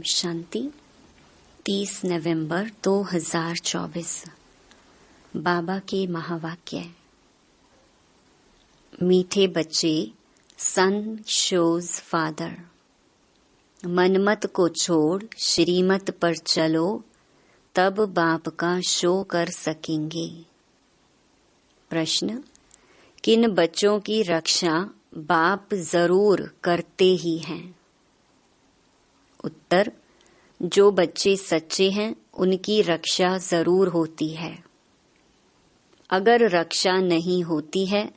शांति। 30 नवंबर 2024। बाबा के महावाक्य। मीठे बच्चे, सन शोज फादर। मनमत को छोड़ श्रीमत पर चलो, तब बाप का शो कर सकेंगे। प्रश्न: किन बच्चों की रक्षा बाप जरूर करते ही हैं? उत्तर: जो बच्चे सच्चे हैं उनकी रक्षा जरूर होती है। अगर रक्षा नहीं होती है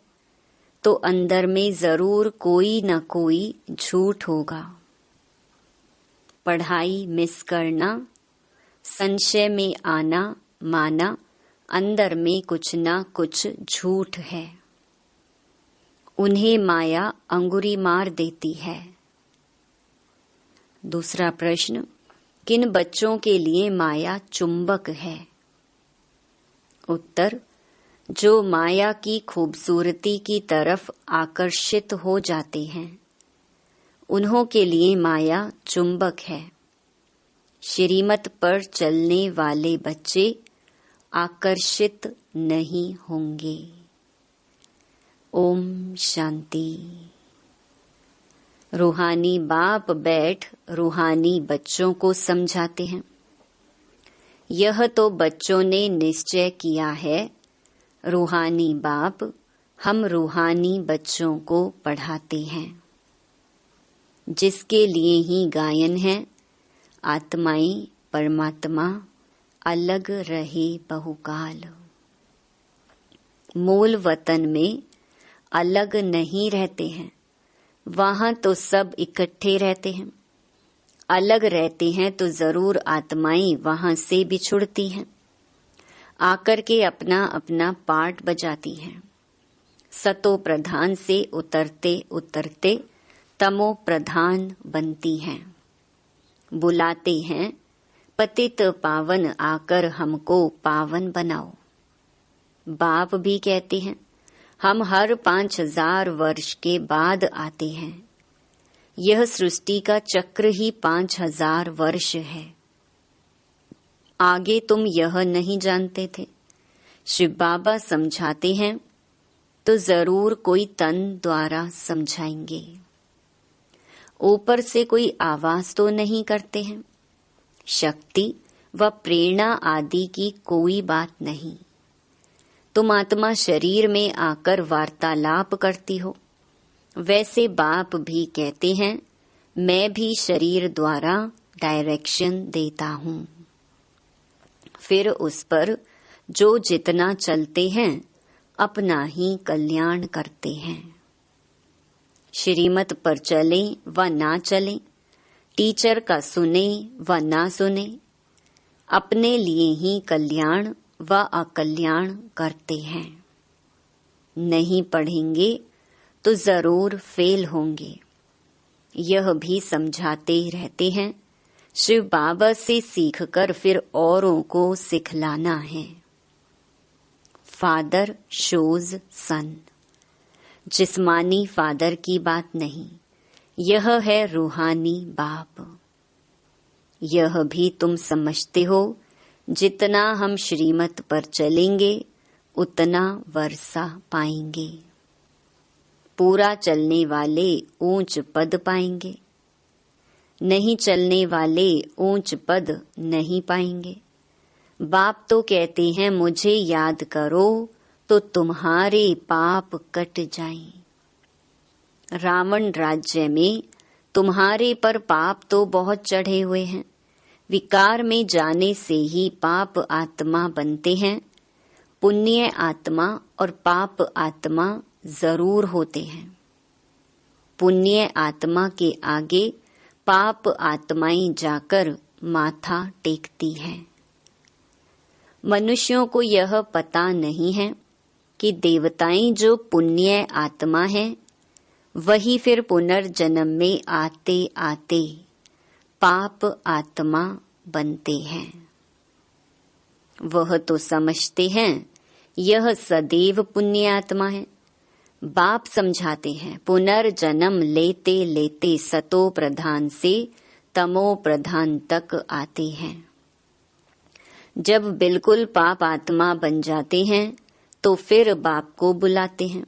तो अंदर में जरूर कोई न कोई झूठ होगा। पढ़ाई मिस करना, संशय में आना माना, अंदर में कुछ न कुछ झूठ है। उन्हें माया अंगुरी मार देती है। दूसरा प्रश्न: किन बच्चों के लिए माया चुंबक है? उत्तर: जो माया की खूबसूरती की तरफ आकर्षित हो जाते हैं, उन्हों के लिए माया चुंबक है। श्रीमत पर चलने वाले बच्चे आकर्षित नहीं होंगे। ओम शांति। रूहानी बाप बैठ रूहानी बच्चों को समझाते हैं। यह तो बच्चों ने निश्चय किया है, रूहानी बाप हम रूहानी बच्चों को पढ़ाते हैं। जिसके लिए ही गायन है, आत्माएं परमात्मा अलग रहे बहुकाल। मूल वतन में अलग नहीं रहते हैं, वहां तो सब इकट्ठे रहते हैं। अलग रहते हैं तो जरूर आत्माएं वहां से बिछुड़ती हैं, आकर के अपना अपना पार्ट बजाती हैं। सतो प्रधान से उतरते उतरते तमो प्रधान बनती हैं। बुलाते हैं, पतित पावन आकर हमको पावन बनाओ। बाप भी कहते हैं, हम हर 5000 वर्ष के बाद आते हैं। यह सृष्टि का चक्र ही 5000 वर्ष है। आगे तुम यह नहीं जानते थे। शिव बाबा समझाते हैं तो जरूर कोई तन द्वारा समझाएंगे। ऊपर से कोई आवाज तो नहीं करते हैं। शक्ति व प्रेरणा आदि की कोई बात नहीं। तुम आत्मा शरीर में आकर वार्तालाप करती हो। वैसे बाप भी कहते हैं, मैं भी शरीर द्वारा डायरेक्शन देता हूँ। फिर उस पर जो जितना चलते हैं अपना ही कल्याण करते हैं। श्रीमत पर चले व ना चले, टीचर का सुने व ना सुने, अपने लिए ही कल्याण व अकल्याण करते हैं। नहीं पढ़ेंगे तो जरूर फेल होंगे। यह भी समझाते रहते हैं। शिव बाबा से सीखकर फिर औरों को सिखलाना है। फादर शोज सन। जिस्मानी फादर की बात नहीं, यह है रूहानी बाप। यह भी तुम समझते हो, जितना हम श्रीमत पर चलेंगे उतना वर्षा पाएंगे। पूरा चलने वाले ऊंच पद पाएंगे, नहीं चलने वाले ऊंच पद नहीं पाएंगे। बाप तो कहते हैं, मुझे याद करो तो तुम्हारे पाप कट जाएं। रावण राज्य में तुम्हारे पर पाप तो बहुत चढ़े हुए हैं। विकार में जाने से ही पाप आत्मा बनते हैं। पुण्य आत्मा और पाप आत्मा जरूर होते हैं। पुण्य आत्मा के आगे पाप आत्माएं जाकर माथा टेकती हैं। मनुष्यों को यह पता नहीं है कि देवताएं जो पुण्य आत्मा है, वही फिर पुनर्जन्म में आते आते पाप आत्मा बनते हैं। वह तो समझते हैं यह सदैव पुण्य आत्मा है। बाप समझाते हैं, पुनर्जन्म लेते लेते सतो प्रधान से तमो प्रधान तक आते हैं। जब बिल्कुल पाप आत्मा बन जाते हैं तो फिर बाप को बुलाते हैं।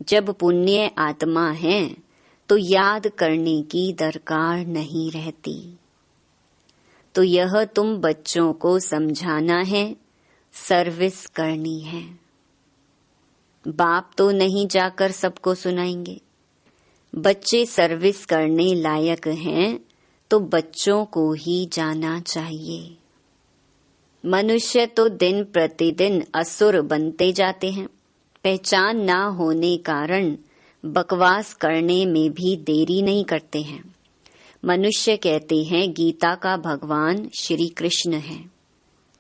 जब पुण्य आत्मा हैं तो याद करने की दरकार नहीं रहती। तो यह तुम बच्चों को समझाना है, सर्विस करनी है। बाप तो नहीं जाकर सबको सुनाएंगे। बच्चे सर्विस करने लायक हैं तो बच्चों को ही जाना चाहिए। मनुष्य तो दिन प्रतिदिन असुर बनते जाते हैं। पहचान ना होने कारण बकवास करने में भी देरी नहीं करते हैं। मनुष्य कहते हैं गीता का भगवान श्री कृष्ण है।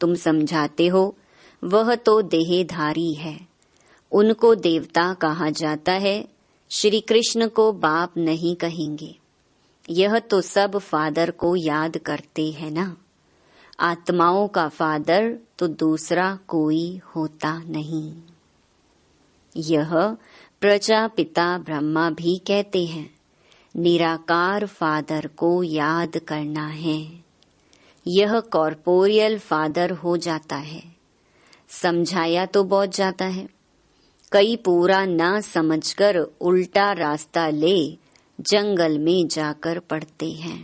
तुम समझाते हो वह तो देहधारी है, उनको देवता कहा जाता है। श्री कृष्ण को बाप नहीं कहेंगे। यह तो सब फादर को याद करते हैं ना। आत्माओं का फादर तो दूसरा कोई होता नहीं। यह प्रजापिता ब्रह्मा भी कहते हैं निराकार फादर को याद करना है। यह कॉर्पोरियल फादर हो जाता है। समझाया तो बहुत जाता है। कई पूरा ना समझकर उल्टा रास्ता ले जंगल में जाकर पड़ते हैं।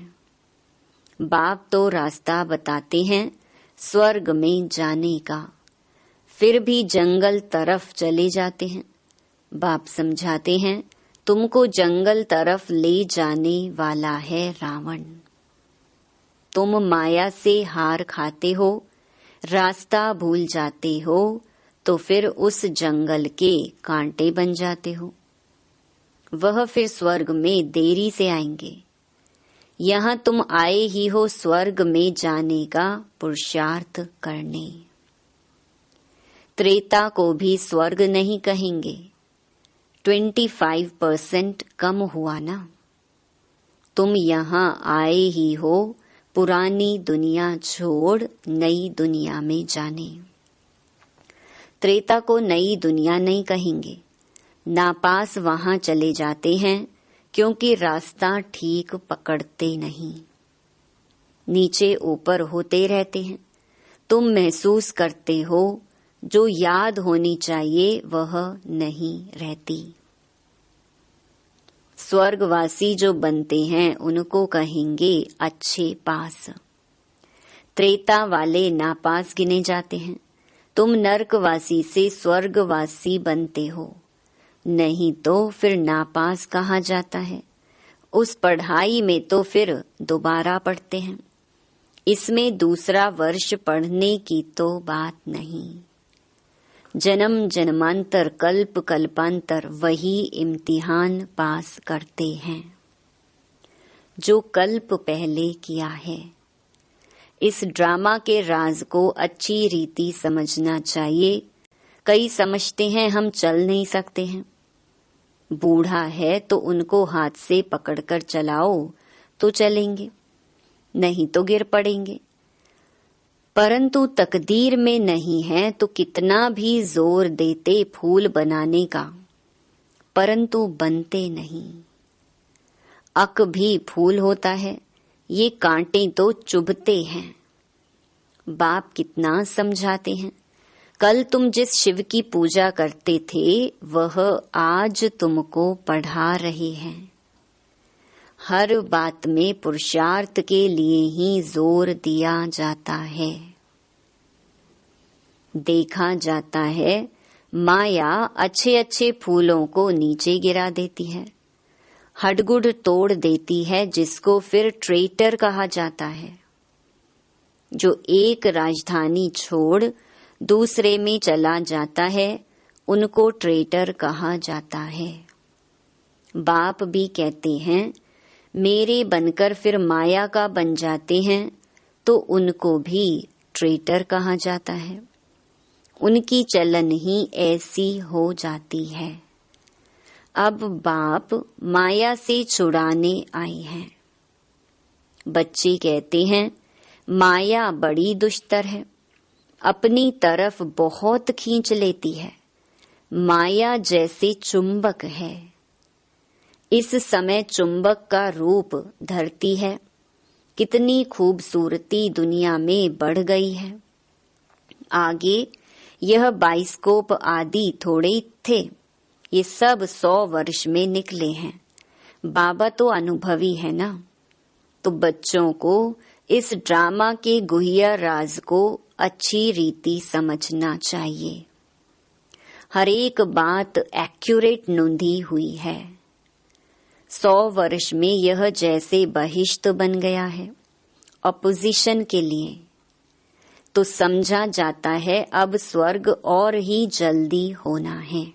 बाप तो रास्ता बताते हैं स्वर्ग में जाने का, फिर भी जंगल तरफ चले जाते हैं। बाप समझाते हैं तुमको जंगल तरफ ले जाने वाला है रावण। तुम माया से हार खाते हो, रास्ता भूल जाते हो तो फिर उस जंगल के कांटे बन जाते हो। वह फिर स्वर्ग में देरी से आएंगे। यहाँ तुम आए ही हो स्वर्ग में जाने का पुरुषार्थ करने। त्रेता को भी स्वर्ग नहीं कहेंगे। 25% कम हुआ ना। तुम यहाँ आए ही हो पुरानी दुनिया छोड़ नई दुनिया में जाने। त्रेता को नई दुनिया नहीं कहेंगे। नापास वहाँ चले जाते हैं क्योंकि रास्ता ठीक पकड़ते नहीं, नीचे ऊपर होते रहते हैं। तुम महसूस करते हो जो याद होनी चाहिए वह नहीं रहती। स्वर्गवासी जो बनते हैं उनको कहेंगे अच्छे पास। त्रेता वाले नापास गिने जाते हैं। तुम नरकवासी से स्वर्गवासी बनते हो, नहीं तो फिर नापास कहा जाता है। उस पढ़ाई में तो फिर दोबारा पढ़ते हैं। इसमें दूसरा वर्ष पढ़ने की तो बात नहीं। जन्म जन्मांतर कल्प कल्पांतर वही इम्तिहान पास करते हैं जो कल्प पहले किया है। इस ड्रामा के राज को अच्छी रीति समझना चाहिए। कई समझते हैं हम चल नहीं सकते हैं। बूढ़ा है तो उनको हाथ से पकड़कर चलाओ तो चलेंगे, नहीं तो गिर पड़ेंगे। परंतु तकदीर में नहीं है तो कितना भी जोर देते फूल बनाने का, परंतु बनते नहीं। अक भी फूल होता है, ये कांटे तो चुभते हैं। बाप कितना समझाते हैं। कल तुम जिस शिव की पूजा करते थे वह आज तुमको पढ़ा रहे हैं। हर बात में पुरुषार्थ के लिए ही जोर दिया जाता है। देखा जाता है माया अच्छे अच्छे फूलों को नीचे गिरा देती है, हडगुड तोड़ देती है, जिसको फिर ट्रेटर कहा जाता है। जो एक राजधानी छोड़ दूसरे में चला जाता है उनको ट्रेटर कहा जाता है। बाप भी कहते हैं मेरे बनकर फिर माया का बन जाते हैं तो उनको भी ट्रेटर कहा जाता है। उनकी चलन ही ऐसी हो जाती है। अब बाप माया से छुड़ाने आए हैं। बच्चे कहते हैं माया बड़ी दुष्टर है, अपनी तरफ बहुत खींच लेती है। माया जैसे चुंबक है। इस समय चुंबक का रूप धरती है। कितनी खूबसूरती दुनिया में बढ़ गई है। आगे यह बाइस्कोप आदि थोड़े थे, ये सब 100 वर्ष में निकले हैं। बाबा तो अनुभवी है ना, तो बच्चों को इस ड्रामा के गुह्य राज को अच्छी रीति समझना चाहिए। हर एक बात एक्यूरेट नोंधी हुई है। 100 वर्ष में यह जैसे बहिष्ठ बन गया है अपोजिशन के लिए, तो समझा जाता है अब स्वर्ग और ही जल्दी होना है।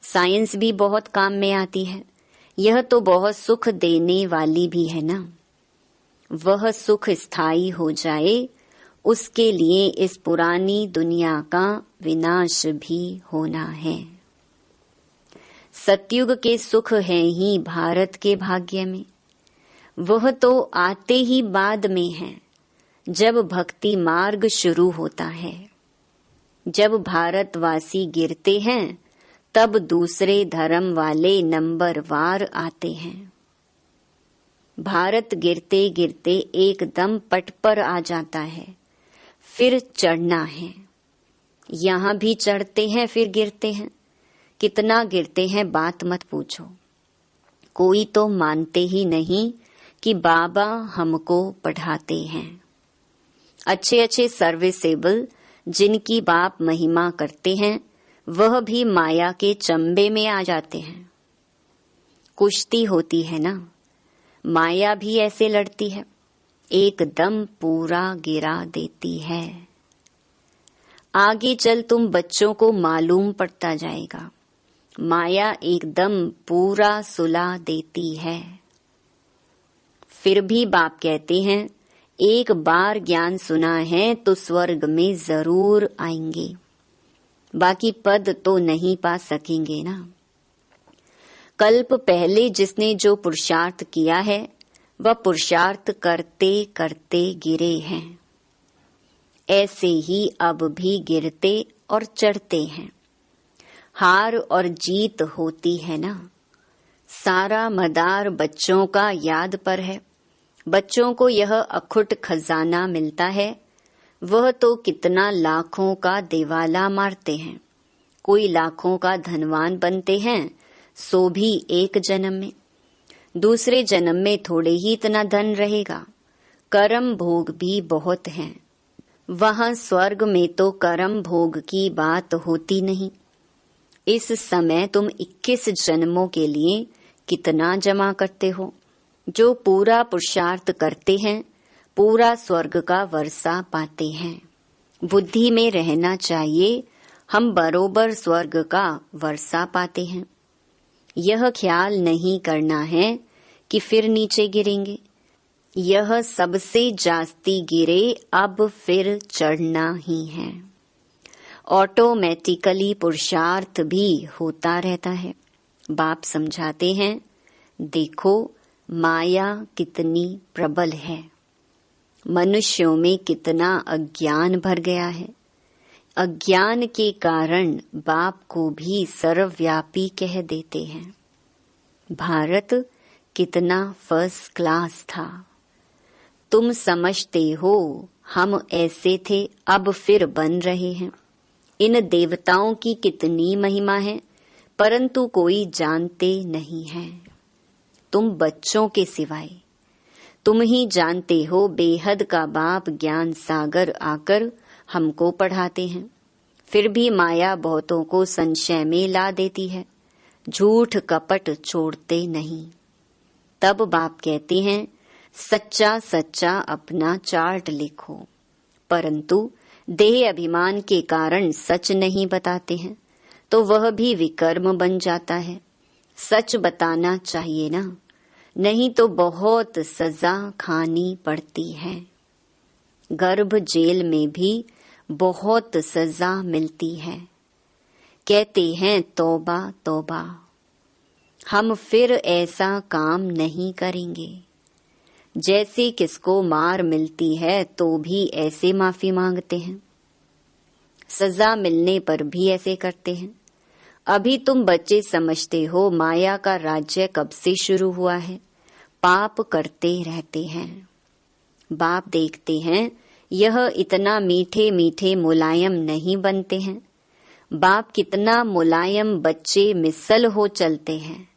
साइंस भी बहुत काम में आती है, यह तो बहुत सुख देने वाली भी है ना। वह सुख स्थायी हो जाए, उसके लिए इस पुरानी दुनिया का विनाश भी होना है। सतयुग के सुख है ही भारत के भाग्य में, वह तो आते ही बाद में है, जब भक्ति मार्ग शुरू होता है। जब भारतवासी गिरते हैं, तब दूसरे धर्म वाले नंबरवार आते हैं। भारत गिरते गिरते एकदम पट पर आ जाता है, फिर चढ़ना है। यहाँ भी चढ़ते हैं फिर गिरते हैं। कितना गिरते हैं बात मत पूछो। कोई तो मानते ही नहीं कि बाबा हमको पढ़ाते हैं। अच्छे अच्छे सर्विसेबल जिनकी बाप महिमा करते हैं, वह भी माया के चंबे में आ जाते हैं। कुश्ती होती है ना, माया भी ऐसे लड़ती है, एकदम पूरा गिरा देती है। आगे चल तुम बच्चों को मालूम पड़ता जाएगा, माया एकदम पूरा सुला देती है। फिर भी बाप कहते हैं, एक बार ज्ञान सुना है तो स्वर्ग में जरूर आएंगे, बाकी पद तो नहीं पा सकेंगे ना। कल्प पहले जिसने जो पुरुषार्थ किया है, वह पुरुषार्थ करते करते गिरे हैं। ऐसे ही अब भी गिरते और चढ़ते हैं। हार और जीत होती है ना। सारा मदार बच्चों का याद पर है। बच्चों को यह अखुट खजाना मिलता है, वह तो कितना लाखों का दिवाला मारते हैं। कोई लाखों का धनवान बनते हैं, सो भी एक जन्म में। दूसरे जन्म में थोड़े ही इतना धन रहेगा। कर्म भोग भी बहुत हैं। वहां स्वर्ग में तो कर्म भोग की बात होती नहीं। इस समय तुम 21 जन्मों के लिए कितना जमा करते हो। जो पूरा पुरुषार्थ करते हैं, पूरा स्वर्ग का वर्षा पाते हैं। बुद्धि में रहना चाहिए, हम बरोबर स्वर्ग का वर्षा पाते हैं। यह ख्याल नहीं करना है कि फिर नीचे गिरेंगे। यह सबसे जास्ती गिरे, अब फिर चढ़ना ही है। ऑटोमेटिकली पुरुषार्थ भी होता रहता है। बाप समझाते हैं, देखो माया कितनी प्रबल है। मनुष्यों में कितना अज्ञान भर गया है। अज्ञान के कारण बाप को भी सर्वव्यापी कह देते हैं। भारत कितना फर्स्ट क्लास था। तुम समझते हो हम ऐसे थे, अब फिर बन रहे हैं। इन देवताओं की कितनी महिमा है, परंतु कोई जानते नहीं है। तुम बच्चों के सिवाय तुम ही जानते हो। बेहद का बाप ज्ञान सागर आकर हमको पढ़ाते हैं, फिर भी माया बहुतों को संशय में ला देती है। झूठ कपट छोड़ते नहीं। तब बाप कहते हैं, सच्चा सच्चा अपना चार्ट लिखो, परंतु देह अभिमान के कारण सच नहीं बताते हैं, तो वह भी विकर्म बन जाता है। सच बताना चाहिए ना, नहीं तो बहुत सजा खानी पड़ती है। गर्भ जेल में भी बहुत सजा मिलती है। कहते हैं तौबा तौबा। हम फिर ऐसा काम नहीं करेंगे। जैसे किसको मार मिलती है तो भी ऐसे माफी मांगते हैं, सजा मिलने पर भी ऐसे करते हैं। अभी तुम बच्चे समझते हो माया का राज्य कब से शुरू हुआ है। पाप करते रहते हैं। बाप देखते हैं यह इतना मीठे मीठे मुलायम नहीं बनते हैं। बाप कितना मुलायम बच्चे मिसल हो चलते हैं,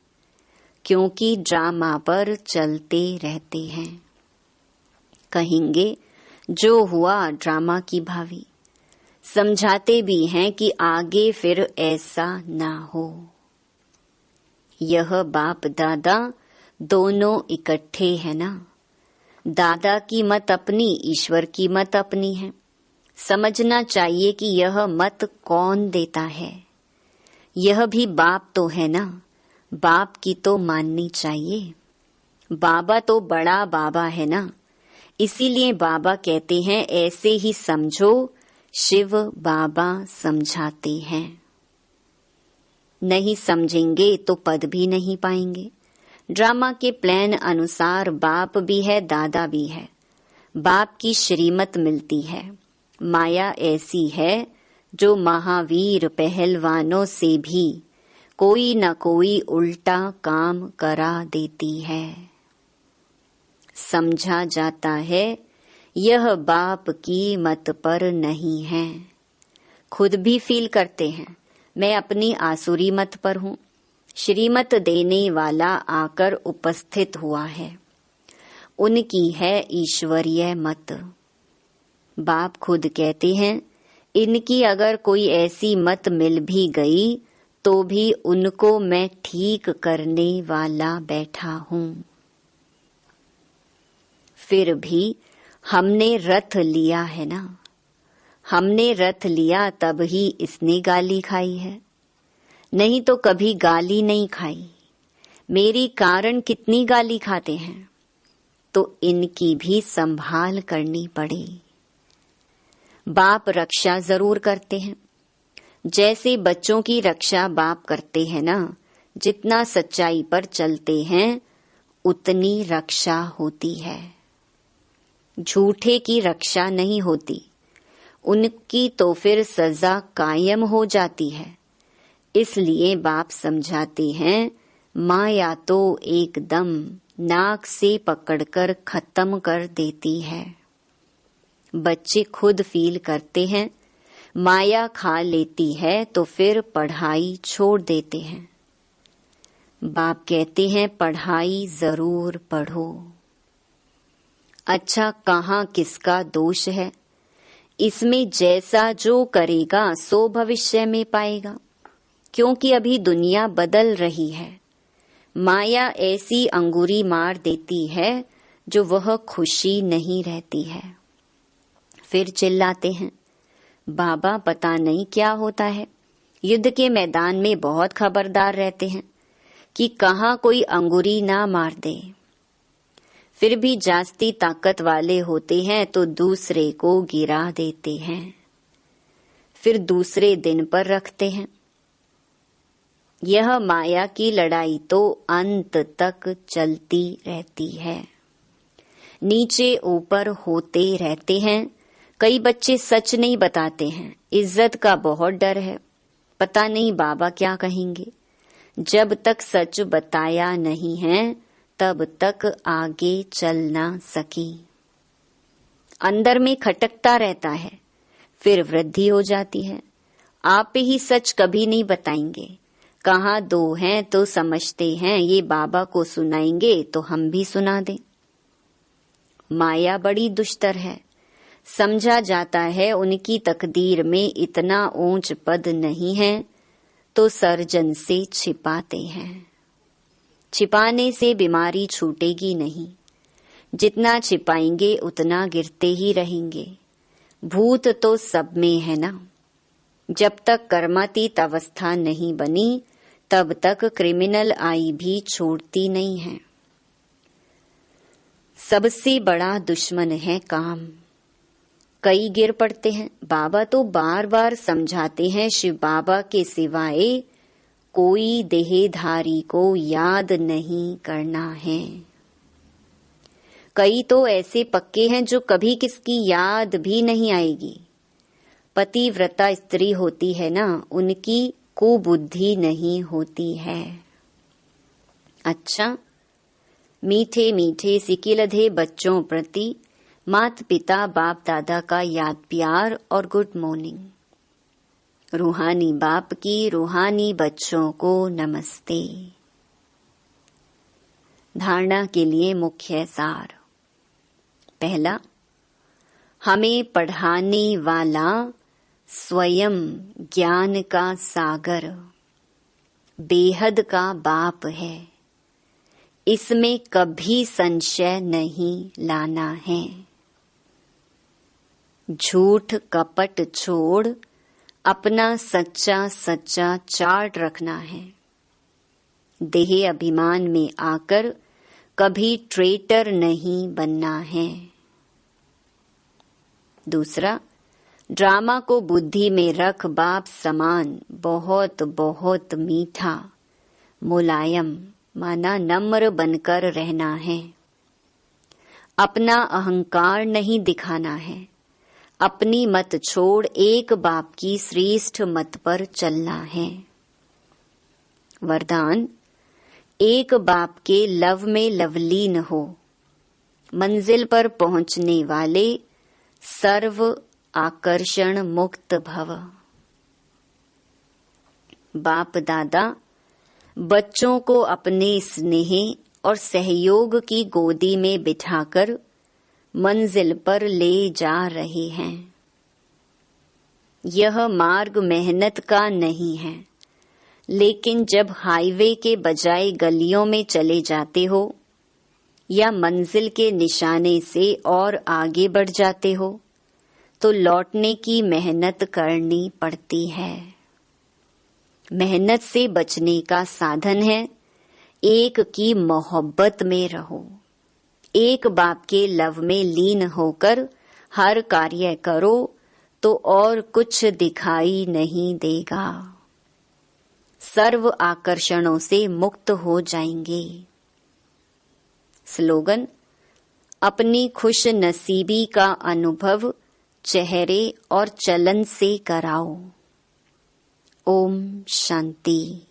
क्योंकि ड्रामा पर चलते रहते हैं। कहेंगे जो हुआ ड्रामा की भावी, समझाते भी हैं कि आगे फिर ऐसा ना हो। यह बाप दादा दोनों इकट्ठे हैं ना। दादा की मत अपनी, ईश्वर की मत अपनी है। समझना चाहिए कि यह मत कौन देता है। यह भी बाप तो है ना, बाप की तो माननी चाहिए। बाबा तो बड़ा बाबा है ना, इसीलिए बाबा कहते हैं ऐसे ही समझो, शिव बाबा समझाते हैं। नहीं समझेंगे तो पद भी नहीं पाएंगे। ड्रामा के प्लान अनुसार बाप भी है, दादा भी है। बाप की श्रीमत मिलती है। माया ऐसी है जो महावीर पहलवानों से भी कोई न कोई उल्टा काम करा देती है। समझा जाता है यह बाप की मत पर नहीं है। खुद भी फील करते हैं मैं अपनी आसुरी मत पर हूँ। श्रीमत देने वाला आकर उपस्थित हुआ है, उनकी है ईश्वरीय मत। बाप खुद कहते हैं इनकी अगर कोई ऐसी मत मिल भी गई तो भी उनको मैं ठीक करने वाला बैठा हूँ। फिर भी हमने रथ लिया है ना, हमने रथ लिया तब ही इसने गाली खाई है, नहीं तो कभी गाली नहीं खाई। मेरी कारण कितनी गाली खाते हैं, तो इनकी भी संभाल करनी पड़े। बाप रक्षा जरूर करते हैं, जैसे बच्चों की रक्षा बाप करते हैं ना। जितना सच्चाई पर चलते हैं उतनी रक्षा होती है, झूठे की रक्षा नहीं होती। उनकी तो फिर सजा कायम हो जाती है। इसलिए बाप समझाते हैं माया तो एकदम नाक से पकड़कर खत्म कर देती है। बच्चे खुद फील करते हैं माया खा लेती है तो फिर पढ़ाई छोड़ देते हैं। बाप कहते हैं पढ़ाई जरूर पढ़ो। अच्छा, कहाँ किसका दोष है? इसमें जैसा जो करेगा सो भविष्य में पाएगा, क्योंकि अभी दुनिया बदल रही है। माया ऐसी अंगूरी मार देती है जो वह खुशी नहीं रहती है। फिर चिल्लाते हैं बाबा पता नहीं क्या होता है। युद्ध के मैदान में बहुत खबरदार रहते हैं कि कहाँ कोई अंगूरी ना मार दे। फिर भी जास्ती ताकत वाले होते हैं तो दूसरे को गिरा देते हैं, फिर दूसरे दिन पर रखते हैं। यह माया की लड़ाई तो अंत तक चलती रहती है, नीचे ऊपर होते रहते हैं। कई बच्चे सच नहीं बताते हैं, इज्जत का बहुत डर है। पता नहीं बाबा क्या कहेंगे। जब तक सच बताया नहीं है तब तक आगे चल ना सकी। अंदर में खटकता रहता है, फिर वृद्धि हो जाती है। आप ही सच कभी नहीं बताएंगे। कहाँ दो हैं तो समझते हैं ये बाबा को सुनाएंगे तो हम भी सुना दें। माया बड़ी दुष्टर है। समझा जाता है उनकी तकदीर में इतना ऊंच पद नहीं है तो सर्जन से छिपाते हैं। छिपाने से बीमारी छूटेगी नहीं, जितना छिपाएंगे उतना गिरते ही रहेंगे। भूत तो सब में है ना। जब तक कर्मातीत अवस्था नहीं बनी तब तक क्रिमिनल आई भी छोड़ती नहीं है। सबसे बड़ा दुश्मन है काम। कई गिर पड़ते हैं। बाबा तो बार बार समझाते हैं शिव बाबा के सिवाय कोई देहधारी को याद नहीं करना है। कई तो ऐसे पक्के हैं जो कभी किसकी याद भी नहीं आएगी। पतिव्रता स्त्री होती है ना, उनकी कुबुद्धि नहीं होती है। अच्छा, मीठे मीठे सिकिलधे बच्चों प्रति माता पिता बाप दादा का याद प्यार और गुड मॉर्निंग। रूहानी बाप की रूहानी बच्चों को नमस्ते। धारणा के लिए मुख्य सार। पहला, हमें पढ़ाने वाला स्वयं ज्ञान का सागर बेहद का बाप है। इसमें कभी संशय नहीं लाना है। झूठ कपट छोड़ अपना सच्चा सच्चा चार्ट रखना है। देह अभिमान में आकर कभी ट्रेटर नहीं बनना है। दूसरा, ड्रामा को बुद्धि में रख बाप समान बहुत बहुत मीठा मुलायम माना नम्र बनकर रहना है। अपना अहंकार नहीं दिखाना है। अपनी मत छोड़ एक बाप की श्रेष्ठ मत पर चलना है। वरदान, एक बाप के लव में लवलीन हो। मंजिल पर पहुंचने वाले सर्व आकर्षण मुक्त भव। बाप दादा बच्चों को अपने स्नेह और सहयोग की गोदी में बिठाकर मंजिल पर ले जा रहे हैं। यह मार्ग मेहनत का नहीं है, लेकिन जब हाईवे के बजाय गलियों में चले जाते हो या मंजिल के निशाने से और आगे बढ़ जाते हो तो लौटने की मेहनत करनी पड़ती है। मेहनत से बचने का साधन है एक की मोहब्बत में रहो। एक बाप के लव में लीन होकर हर कार्य करो तो और कुछ दिखाई नहीं देगा। सर्व आकर्षणों से मुक्त हो जाएंगे। स्लोगन, अपनी खुश नसीबी का अनुभव चेहरे और चलन से कराओ। ओम शांति।